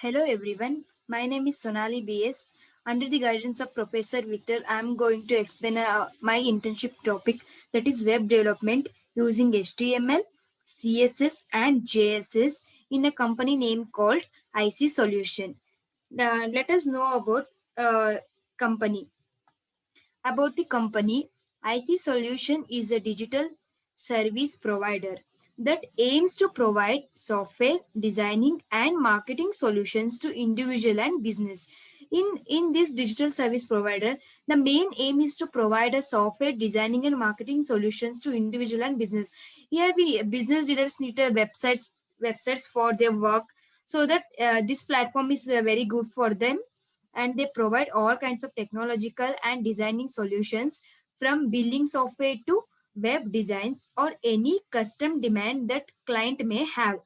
Hello everyone, my name is Sonali BS. Under the guidance of Professor Victor, I am going to explain my internship topic, that is web development using HTML, CSS and JSS in a company name called IC Solution. Let us know about uh, company. About the company, IC Solution is a digital service provider that aims to provide software designing and marketing solutions to individual and business. In this digital service provider, the main aim is to provide a software designing and marketing solutions to individual and business. Here we business leaders need a websites for their work, so that this platform is very good for them, and they provide all kinds of technological and designing solutions, from building software to web designs or any custom demand that client may have.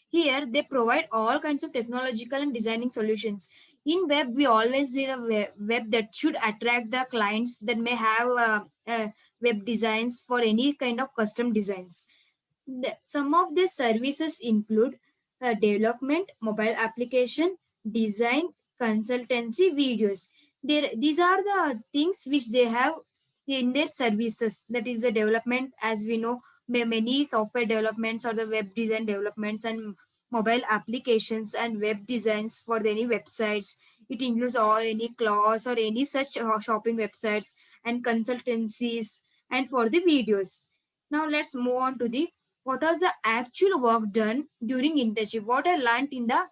Here they provide all kinds of technological and designing solutions. In web we always need a web that should attract the clients that may have web designs for any kind of custom designs. Some of the services include development, mobile application, design, consultancy, videos. These are the things which they have in their services. That is the development, as we know, many software developments or the web design developments and mobile applications and web designs for any websites. It includes all any class or any such shopping websites and consultancies, and for the videos. Now let's move on to the what was the actual work done during internship, what I learned in the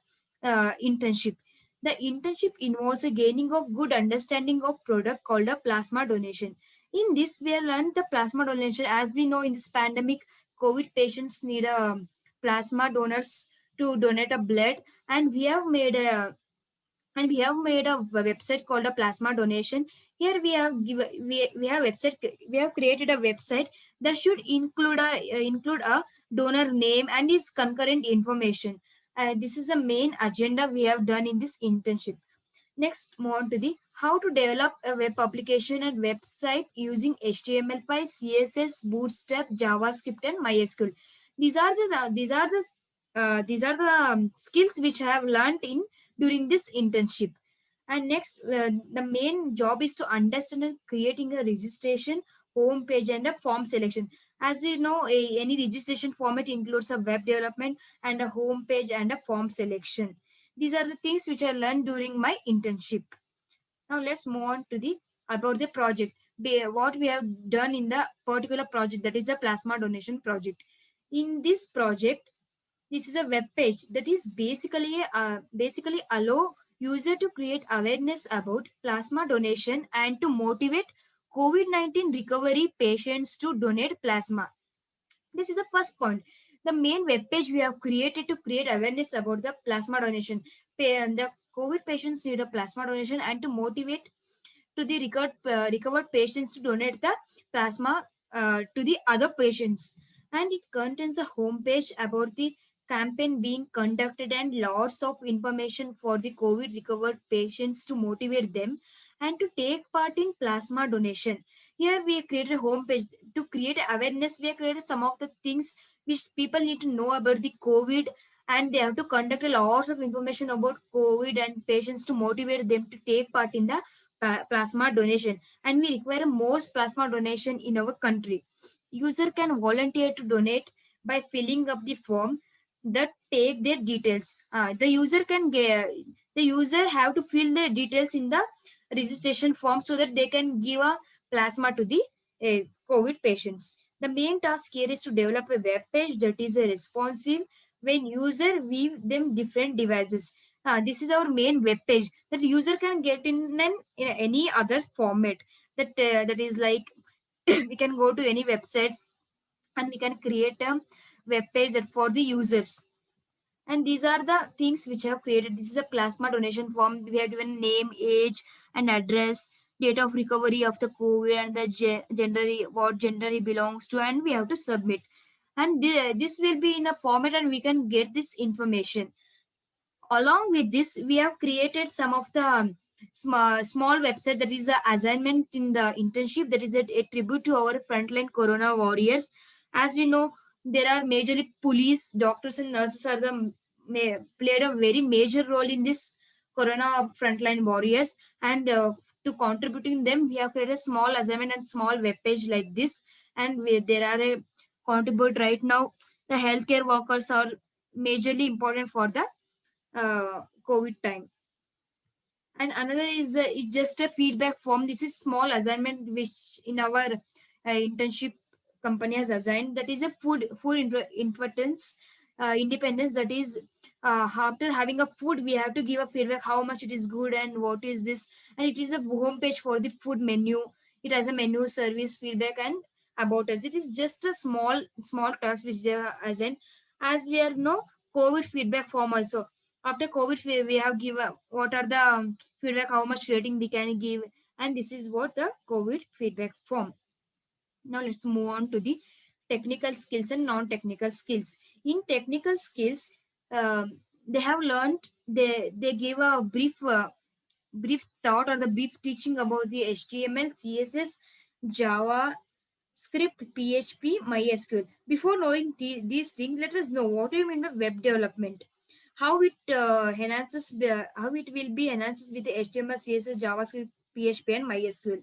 internship. The internship involves a gaining of good understanding of product called a plasma donation. In this we learned the plasma donation. As we know, in this pandemic, COVID patients need a plasma donors to donate a blood, and we have made a website called a plasma donation. Here we have website, we have created a website that should include a donor name and his concurrent information. This is the main agenda we have done in this internship. Next, move on to the how to develop a web application and website using HTML5, CSS, Bootstrap, JavaScript, and MySQL. These are the skills which I have learned in during this internship. And next, the main job is to understand and creating a registration home page and a form selection. As you know, any registration format includes a web development and a home page and a form selection. These are the things which I learned during my internship. Now let's move on to the about the project. What we have done in the particular project, that is a plasma donation project. In this project, this is a web page that is basically allow user to create awareness about plasma donation and to motivate COVID-19 recovery patients to donate plasma. This is the first point. The main web page we have created to create awareness about the plasma donation. The COVID patients need a plasma donation, and to motivate to the recovered patients to donate the plasma to the other patients. And it contains a homepage about the campaign being conducted and lots of information for the COVID recovered patients to motivate them and to take part in plasma donation. Here we created a homepage to create awareness. We have created some of the things which people need to know about the COVID, and they have to conduct a lots of information about COVID and patients to motivate them to take part in the plasma donation. And we require most plasma donation in our country. User can volunteer to donate by filling up the form that take their details. The user have to fill their details in the registration form so that they can give a plasma to the COVID patients. The main task here is to develop a web page that is responsive when user view them different devices. This is our main web page that user can get in any other format. That is like we can go to any websites and we can create a web page that for the users. And these are the things which I have created. This is a plasma donation form. We have given name, age, and address, date of recovery of the COVID, and the gender, what gender he belongs to, and we have to submit. And this will be in a format, and we can get this information. Along with this, we have created some of the small website that is a assignment in the internship, that is a tribute to our frontline corona warriors. As we know, there are majorly police, doctors, and nurses are the played a very major role in this corona frontline warriors. And to contributing them, we have created a small assignment and small web page like this. And there are a contribute right now. The healthcare workers are majorly important for the COVID time. And another is just a feedback form. This is small assignment which in our internship company has assigned. That is a importance, independence. That is, after having a food, we have to give a feedback how much it is good and what is this. And it is a home page for the food menu. It has a menu, service, feedback, and about us. It is just a small tasks which they have assigned. As we are no COVID feedback form also. After COVID, we have given what are the feedback, how much rating we can give, and this is what the COVID feedback form. Now let's move on to the technical skills and non-technical skills. In technical skills, they have learned, they give a brief thought or the brief teaching about the HTML, CSS, Java, script, PHP, MySQL. Before knowing these things, let us know what do you mean by web development, how it how it will be enhances with the HTML, CSS, JavaScript, PHP, and MySQL.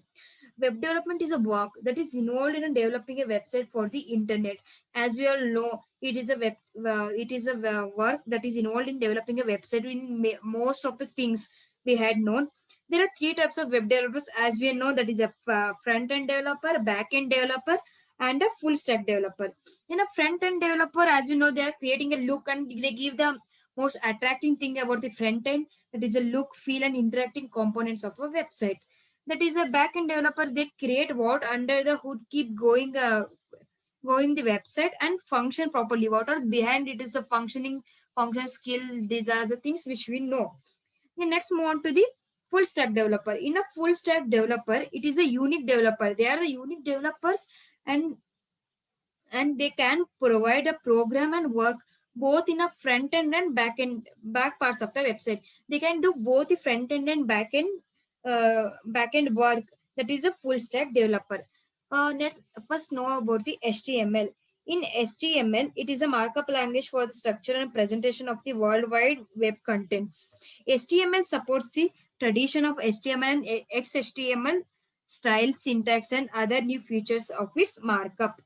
Web development is a work that is involved in developing a website for the internet. As we all know, it is a work that is involved in developing a website. In most of the things we had known, there are three types of web developers. As we know, that is a front end developer, back end developer, and a full stack developer. In a front end developer, as we know, they are creating a look and they give the most attracting thing about the front end, that is a look, feel, and interacting components of a website. That is a backend developer. They create what under the hood, keep going the website and function properly. What are behind it is a functioning function skill. These are the things which we know. The next move on to the full stack developer. In a full stack developer, it is a unique developer. They are the unique developers, and they can provide a program and work both in a front end and back parts of the website. They can do both the front end and back end work. That is a full stack developer. Let's first know about the HTML. In HTML, it is a markup language for the structure and presentation of the worldwide web contents. HTML supports the tradition of HTML and XHTML style, syntax, and other new features of its markup.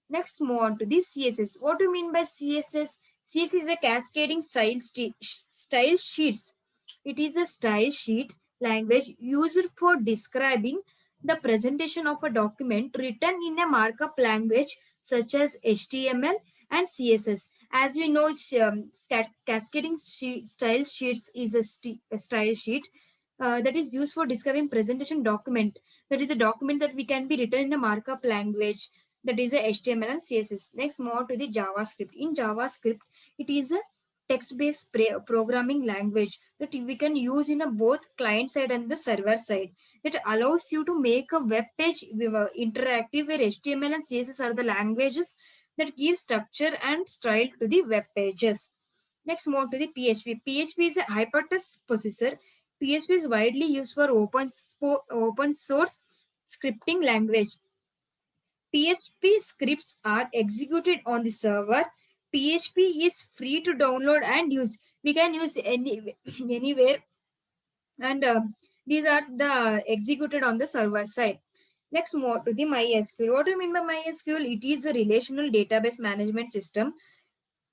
Next, move on to the CSS. What do you mean by CSS? CSS is a cascading style sheets. It is a style sheet language used for describing the presentation of a document written in a markup language such as HTML and CSS. As we know, cascading style sheets is a style sheet that is used for describing presentation document. That is a document that we can be written in a markup language, that is a HTML and CSS. Next, move to the JavaScript. In JavaScript, it is a text-based programming language that we can use in a both client side and the server side. That allows you to make a web page interactive, where HTML and CSS are the languages that give structure and style to the web pages. Next, move to the PHP. PHP is a hypertext processor. PHP is widely used for open source scripting language. PHP scripts are executed on the server. PHP is free to download and use. We can use anywhere, and these are the executed on the server side. Let's move to the MySQL. What do you mean by MySQL? It is a relational database management system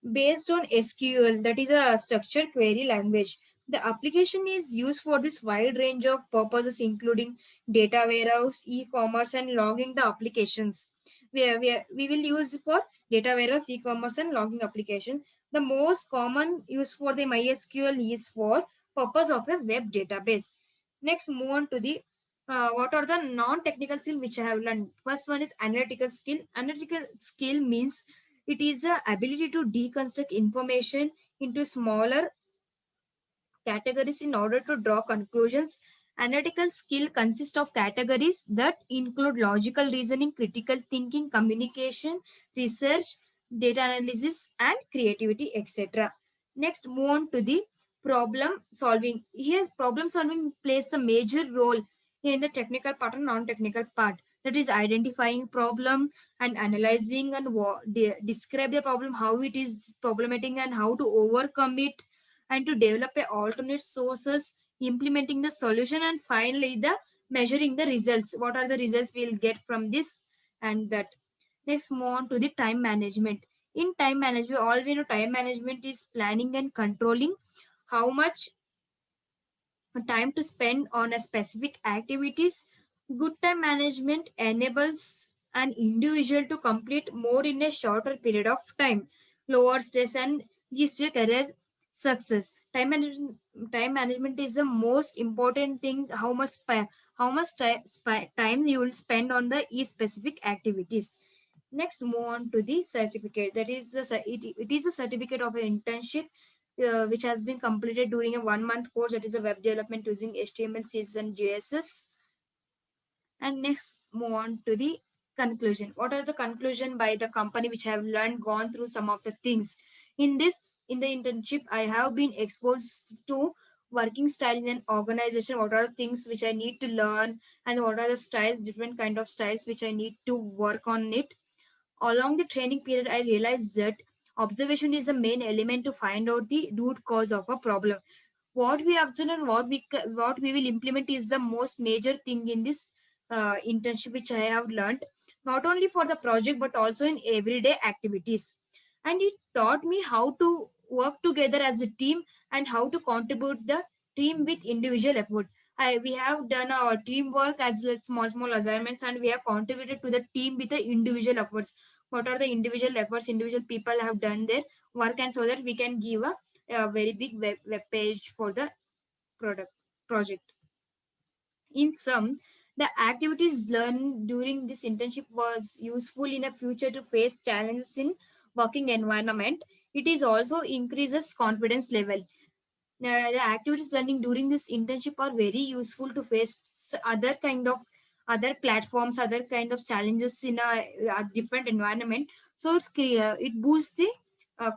based on SQL, that is a structured query language. The application is used for this wide range of purposes, including data warehouse, e-commerce, and logging the applications. We will use for data warehouse, e-commerce, and logging application. The most common use for the MySQL is for purpose of a web database. Next, move on to the what are the non-technical skill which I have learned. First one is analytical skill. Analytical skill means it is the ability to deconstruct information into smaller categories in order to draw conclusions. Analytical skill consists of categories that include logical reasoning, critical thinking, communication, research, data analysis, and creativity, etc. Next, move on to the problem solving. Here, problem solving plays a major role in the technical part and non-technical part. that is identifying problem and analyzing and describe the problem, how it is problematic and how to overcome it, and to develop a alternate sources, implementing the solution, and finally the measuring the results, what are the results we'll get from this and that. Next, move on to the time management. In time management, all we know, time management is planning and controlling how much time to spend on a specific activities. Good time management enables an individual to complete more in a shorter period of time, lower stress, and gives you a career success. Time management is the most important thing. How much time you will spend on the each specific activities. Next, move on to the certificate. That is it is a certificate of an internship which has been completed during a 1 month course, that is a web development using HTML, CSS, and JSS. And next, move on to the conclusion. What are the conclusion by the company which have learned, gone through some of the things in this in the internship? I have been exposed to working style in an organization. What are the things which I need to learn, and what are the styles, different kind of styles which I need to work on it. Along the training period, I realized that observation is the main element to find out the root cause of a problem. What we observe and what we will implement is the most major thing in this internship which I have learned, not only for the project but also in everyday activities. And it taught me how to work together as a team and how to contribute the team with individual effort. We have done our teamwork as a small assignments, and we have contributed to the team with the individual efforts. What are the individual efforts individual people have done their work, and so that we can give a very big web page for the product project. In sum, the activities learned during this internship was useful in a future to face challenges in working environment. It is also increases confidence level. The activities learning during this internship are very useful to face other kind of other platforms, other kind of challenges in a different environment. So it boosts the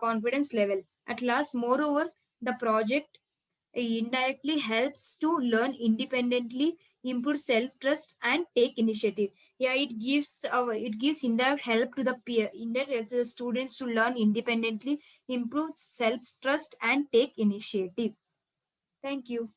confidence level at last. Moreover, the project indirectly helps to learn independently, improve self trust, and take initiative. Yeah, it gives indirect help to the peer, indirect help to the students to learn independently, improve self trust, and take initiative. Thank you.